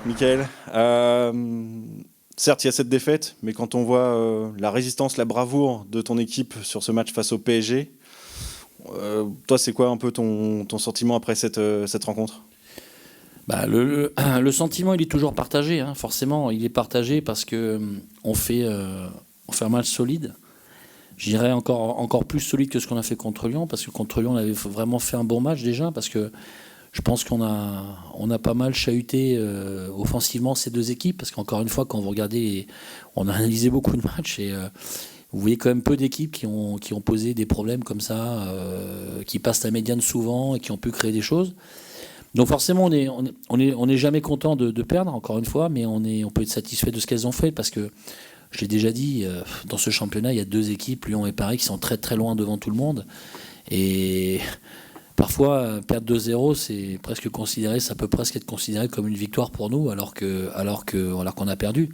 Michael, certes il y a cette défaite, mais quand on voit la résistance, la bravoure de ton équipe sur ce match face au PSG, toi c'est quoi un peu ton sentiment après cette rencontre? Le sentiment, il est toujours partagé, hein, forcément. Il est partagé parce que on fait un match solide. Je dirais encore plus solide que ce qu'on a fait contre Lyon, parce que contre Lyon, on avait vraiment fait un bon match déjà, parce que je pense on a pas mal chahuté offensivement ces deux équipes, parce qu'encore une fois, quand vous regardez, on a analysé beaucoup de matchs et vous voyez quand même peu d'équipes qui ont posé des problèmes comme ça, qui passent la médiane souvent et qui ont pu créer des choses. Donc forcément, on est jamais content de perdre, encore une fois, mais on peut être satisfait de ce qu'elles ont fait, parce que je l'ai déjà dit, dans ce championnat, il y a deux équipes, Lyon et Paris, qui sont très très loin devant tout le monde. Et parfois, perdre 2-0, ça peut presque être considéré comme une victoire pour nous, alors qu'on a perdu.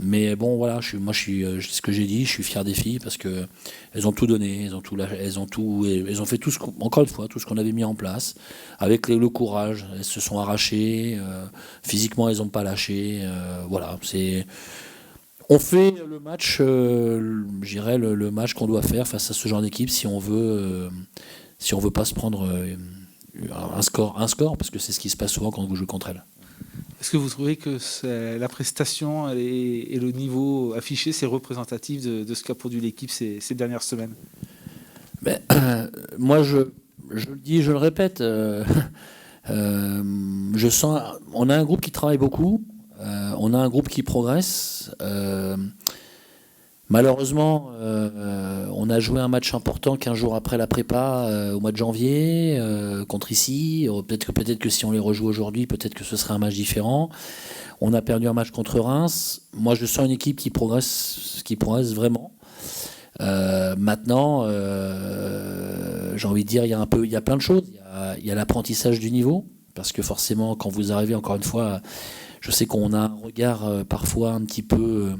Mais bon, voilà, ce que j'ai dit, je suis fier des filles parce que elles ont tout donné, elles ont fait encore une fois, tout ce qu'on avait mis en place, avec le courage. Elles se sont arrachées, physiquement, elles n'ont pas lâché. Voilà, on fait le match, je dirais le match qu'on doit faire face à ce genre d'équipe si on veut pas se prendre un score, parce que c'est ce qui se passe souvent quand vous jouez contre elles. Est-ce que vous trouvez que la prestation et le niveau affiché, c'est représentatif de ce qu'a produit l'équipe ces dernières semaines? Mais, moi, je le dis, je le répète, on a un groupe qui travaille beaucoup, on a un groupe qui progresse. Malheureusement, on a joué un match important 15 jours après la prépa, au mois de janvier, contre ici. Peut-être que si on les rejoue aujourd'hui, peut-être que ce serait un match différent. On a perdu un match contre Reims. Moi, je sens une équipe qui progresse vraiment. Maintenant, j'ai envie de dire, il y a plein de choses. Il y a l'apprentissage du niveau, parce que forcément, quand vous arrivez, encore une fois, je sais qu'on a un regard parfois un petit peu.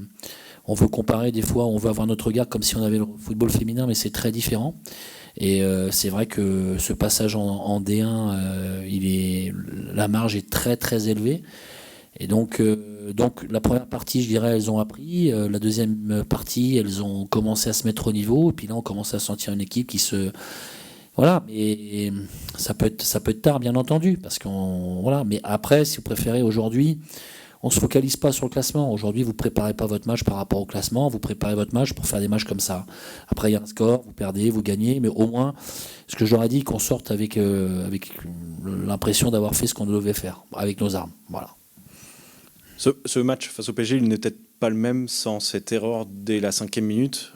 On veut comparer des fois, on veut avoir notre regard comme si on avait le football féminin, mais c'est très différent. Et c'est vrai que ce passage en D1, la marge est très très élevée. Et donc la première partie, je dirais, elles ont appris. La deuxième partie, elles ont commencé à se mettre au niveau. Et puis là, on commence à sentir une équipe qui se... Voilà, et ça peut être tard, bien entendu, parce qu'on... Voilà, mais après, si vous préférez, aujourd'hui, on ne se focalise pas sur le classement. Aujourd'hui, vous ne préparez pas votre match par rapport au classement, vous préparez votre match pour faire des matchs comme ça. Après, il y a un score, vous perdez, vous gagnez, mais au moins, ce que j'aurais dit, qu'on sorte avec l'impression d'avoir fait ce qu'on devait faire, avec nos armes. Voilà. Ce match face au PSG, il n'était pas le même sans cette erreur dès la 5e minute,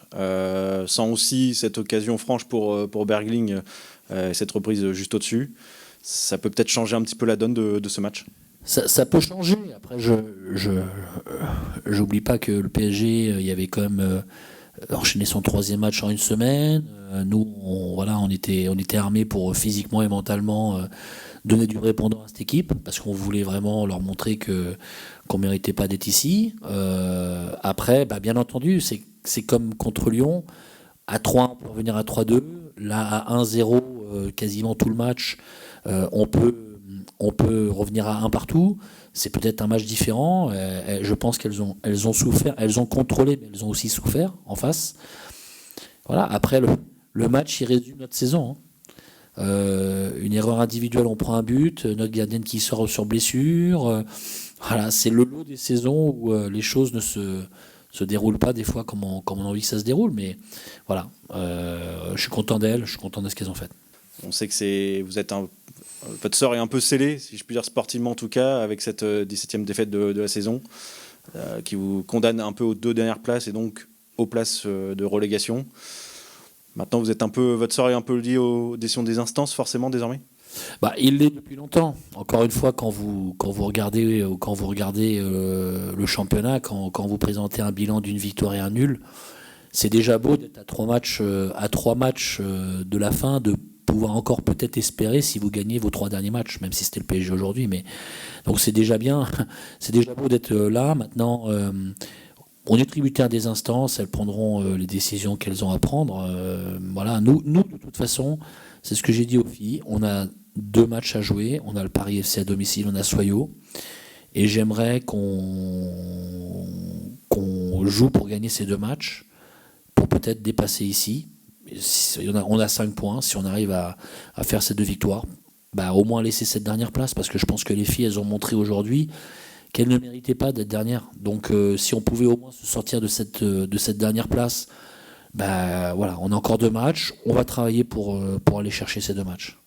sans aussi cette occasion franche pour Bergling, cette reprise juste au-dessus. Ça peut peut-être changer un petit peu la donne de ce match. Ça peut changer. Après, j'oublie pas que le PSG, il y avait quand même enchaîné son troisième match en une semaine. Nous, on était armés pour physiquement et mentalement donner du répondant à cette équipe, parce qu'on voulait vraiment leur montrer qu'on méritait pas d'être ici. Après, bien entendu, c'est comme contre Lyon. À 3, on peut revenir à 3-2. Là, à 1-0, quasiment tout le match, on peut revenir à un partout. C'est peut-être un match différent. Je pense qu'elles ont souffert, elles ont contrôlé, mais elles ont aussi souffert en face. Voilà. Après, le match, il résume notre saison, hein. Une erreur individuelle, on prend un but. Notre gardienne qui sort sur blessure. Voilà, c'est le lot des saisons où les choses ne se déroulent pas des fois comme on a envie que ça se déroule. Mais voilà, je suis content d'elles, je suis content de ce qu'elles ont fait. On sait que votre sort est un peu scellé, si je puis dire sportivement en tout cas, avec cette 17e défaite de la saison, qui vous condamne un peu aux 2 dernières places et donc aux places de relégation. Maintenant, votre sort est un peu lié aux décisions des instances, forcément, désormais. Il l'est depuis longtemps. Encore une fois, quand vous regardez le championnat, quand vous présentez un bilan d'une victoire et un nul, c'est déjà beau d'être à 3 matchs de la fin, de pouvoir encore peut-être espérer si vous gagnez vos 3 derniers matchs, même si c'était le PSG aujourd'hui. Mais donc c'est déjà bien, c'est déjà beau d'être là. Maintenant, on est tributaire des instances, elles prendront les décisions qu'elles ont à prendre. Voilà, nous de toute façon, c'est ce que j'ai dit aux filles. On a 2 matchs à jouer. On a le Paris FC à domicile, on a Soyaux. Et j'aimerais qu'on joue pour gagner ces 2 matchs, pour peut-être dépasser ici. On a 5 points. Si on arrive à faire ces 2 victoires, au moins laisser cette dernière place, parce que je pense que les filles, elles ont montré aujourd'hui qu'elles ne méritaient pas d'être dernières. Donc si on pouvait au moins se sortir de cette dernière place, voilà, on a encore 2 matchs. On va travailler pour aller chercher ces 2 matchs.